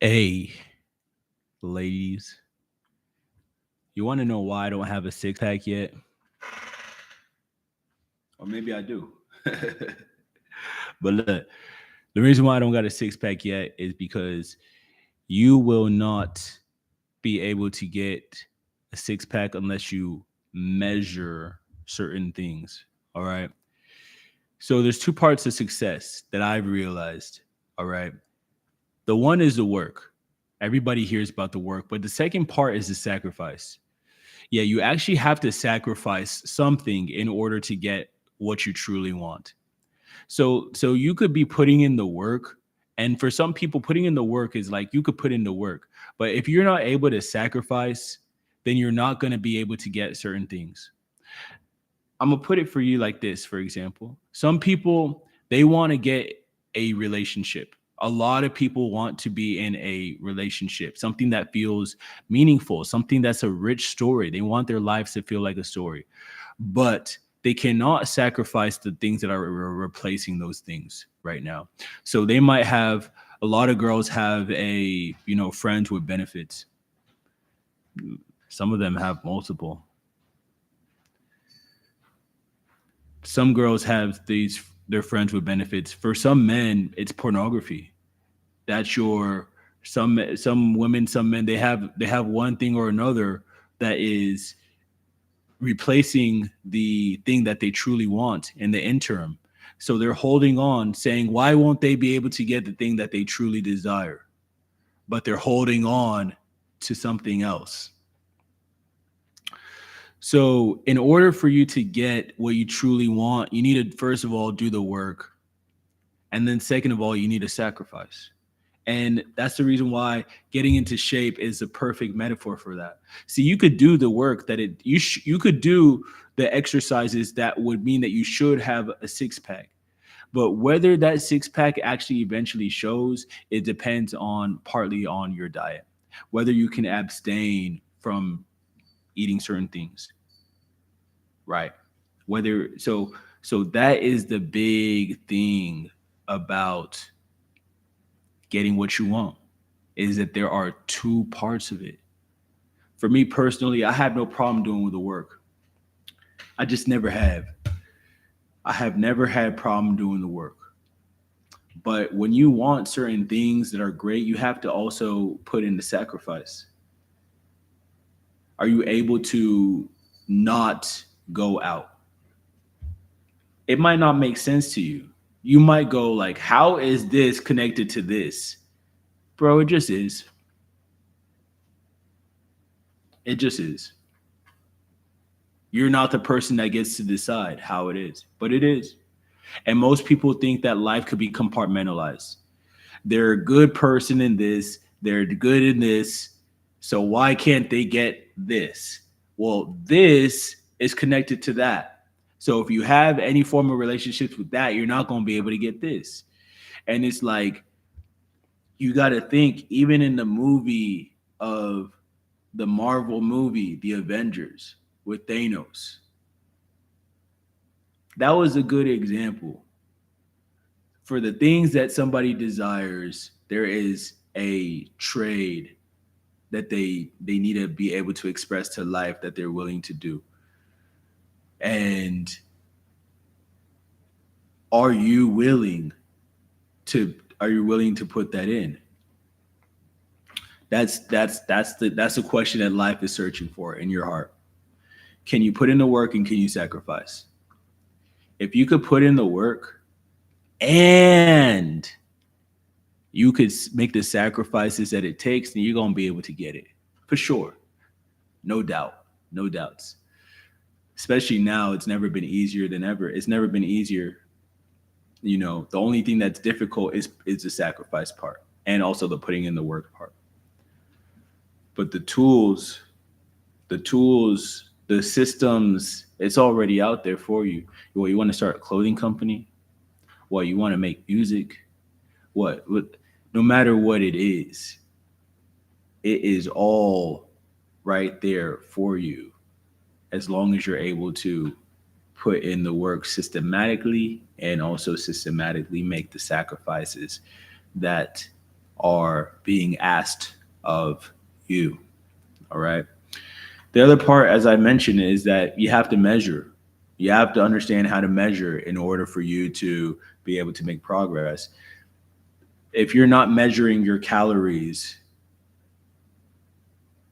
Hey, ladies, you want to know why I don't have a six pack yet? Or maybe I do. But look, the reason why I don't got a six pack yet is because you will not be able to get a six pack unless you measure certain things. All right. So there's two parts of success that I've realized. All right. The one is the work. Everybody hears about the work, but the second part is the sacrifice. Yeah, you actually have to sacrifice something in order to get what you truly want. So you could be putting in the work, and for some people putting in the work is like you could put in the work, but if you're not able to sacrifice, then you're not going to be able to get certain things. I'm going to put it for you like this, for example. Some people they want to get a relationship. A lot of people want to be in a relationship, something that feels meaningful, something that's a rich story. They want their lives to feel like a story, but they cannot sacrifice the things that are replacing those things right now. So they might have a lot of girls have a, friends with benefits. Some of them have multiple. Some girls have these their friends with benefits. For some men, it's pornography. That's your some women, some men, they have one thing or another that is replacing the thing that they truly want in the interim. So they're holding on, saying, why won't they be able to get the thing that they truly desire? But they're holding on to something else. So, in order for you to get what you truly want, you need to, first of all, do the work. And then, second of all, you need to sacrifice. And that's the reason why getting into shape is a perfect metaphor for that. See, you could do the work that you could do the exercises that would mean that you should have a six pack. But whether that six pack actually eventually shows, it depends on partly on your diet, whether you can abstain from eating certain things, right? So that is the big thing about getting what you want is that there are two parts of it. For me personally, I have no problem doing the work. I just never have. I have never had problem doing the work. But when you want certain things that are great, you have to also put in the sacrifice. Are you able to not go out? It might not make sense to you. You might go like, how is this connected to this? Bro, it just is. It just is. You're not the person that gets to decide how it is, but it is. And most people think that life could be compartmentalized. They're a good person in this, they're good in this. So why can't they get this? Well, this is connected to that. So if you have any form of relationships with that, you're not going to be able to get this. And it's like you got to think even in the movie of the Marvel movie, The Avengers with Thanos. That was a good example. For the things that somebody desires, there is a trade that they need to be able to express to life that they're willing to do. And are you willing are you willing to put that in? That's the question that life is searching for in your heart. Can you put in the work and can you sacrifice? If you could put in the work and you could make the sacrifices that it takes, then you're gonna be able to get it for sure, no doubt, no doubts. Especially now, it's never been easier than ever. It's never been easier. The only thing that's difficult is the sacrifice part and also the putting in the work part. But the systems, it's already out there for you. Well, you want to start a clothing company? What you want to make music? What? No matter what it is all right there for you as long as you're able to put in the work systematically and also systematically make the sacrifices that are being asked of you. All right. The other part, as I mentioned, is that you have to measure. You have to understand how to measure in order for you to be able to make progress. If you're not measuring your calories,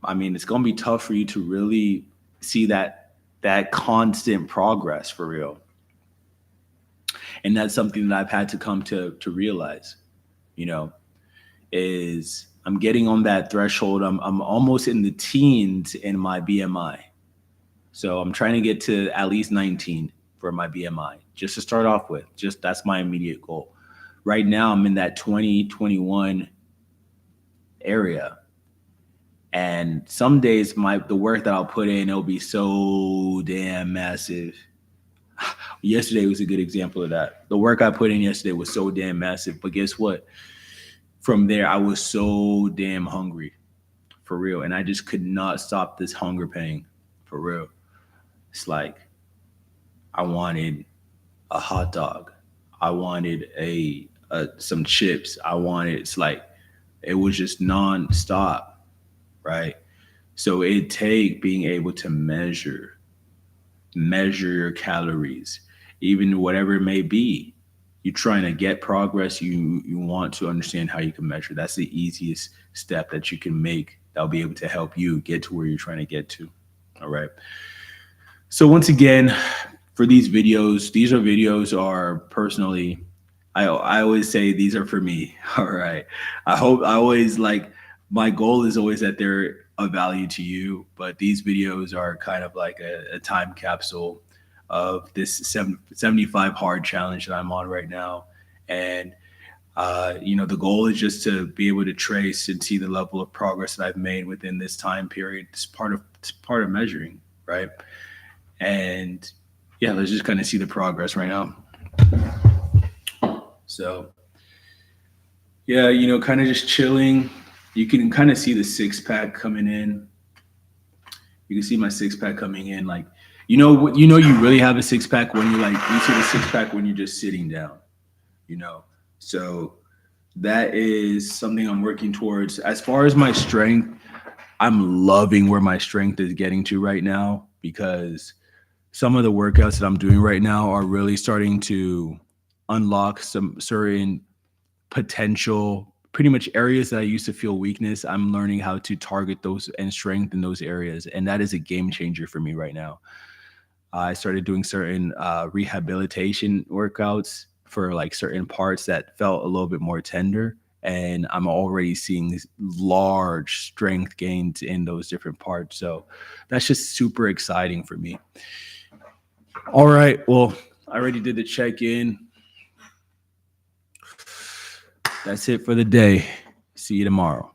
I mean, it's going to be tough for you to really see that constant progress for real. And that's something that I've had to come to realize, you know, is I'm getting on that threshold. I'm almost in the teens in my BMI. So I'm trying to get to at least 19 for my BMI, just to start off with. Just that's my immediate goal. Right now I'm in that 2021 area. And some days the work that I'll put in, it'll be so damn massive. Yesterday was a good example of that. The work I put in yesterday was so damn massive. But guess what? From there, I was so damn hungry for real. And I just could not stop this hunger pain for real. It's like I wanted a hot dog. I wanted some chips. It's like it was just nonstop, right? So it take being able to measure your calories, even whatever it may be. You're trying to get progress. You want to understand how you can measure. That's the easiest step that you can make that'll be able to help you get to where you're trying to get to. All right. So once again, for these videos are personally, I always say these are for me. All right. I always like, my goal is always that they're of value to you, but these videos are kind of like a time capsule of this 75 hard challenge that I'm on right now. And the goal is just to be able to trace and see the level of progress that I've made within this time period. It's part of measuring, right? And yeah, let's just kind of see the progress right now. So yeah, kind of just chilling. You can kind of see the six pack coming in. You can see my six pack coming in. Like, you really have a six pack when you see the six pack when you're just sitting down, So that is something I'm working towards. As far as my strength, I'm loving where my strength is getting to right now, because some of the workouts that I'm doing right now are really starting to unlock some certain potential, pretty much areas that I used to feel weakness. I'm learning how to target those and strengthen those areas. And that is a game changer for me right now. I started doing certain rehabilitation workouts for like certain parts that felt a little bit more tender. And I'm already seeing these large strength gains in those different parts. So that's just super exciting for me. All right. Well, I already did the check-in. That's it for the day. See you tomorrow.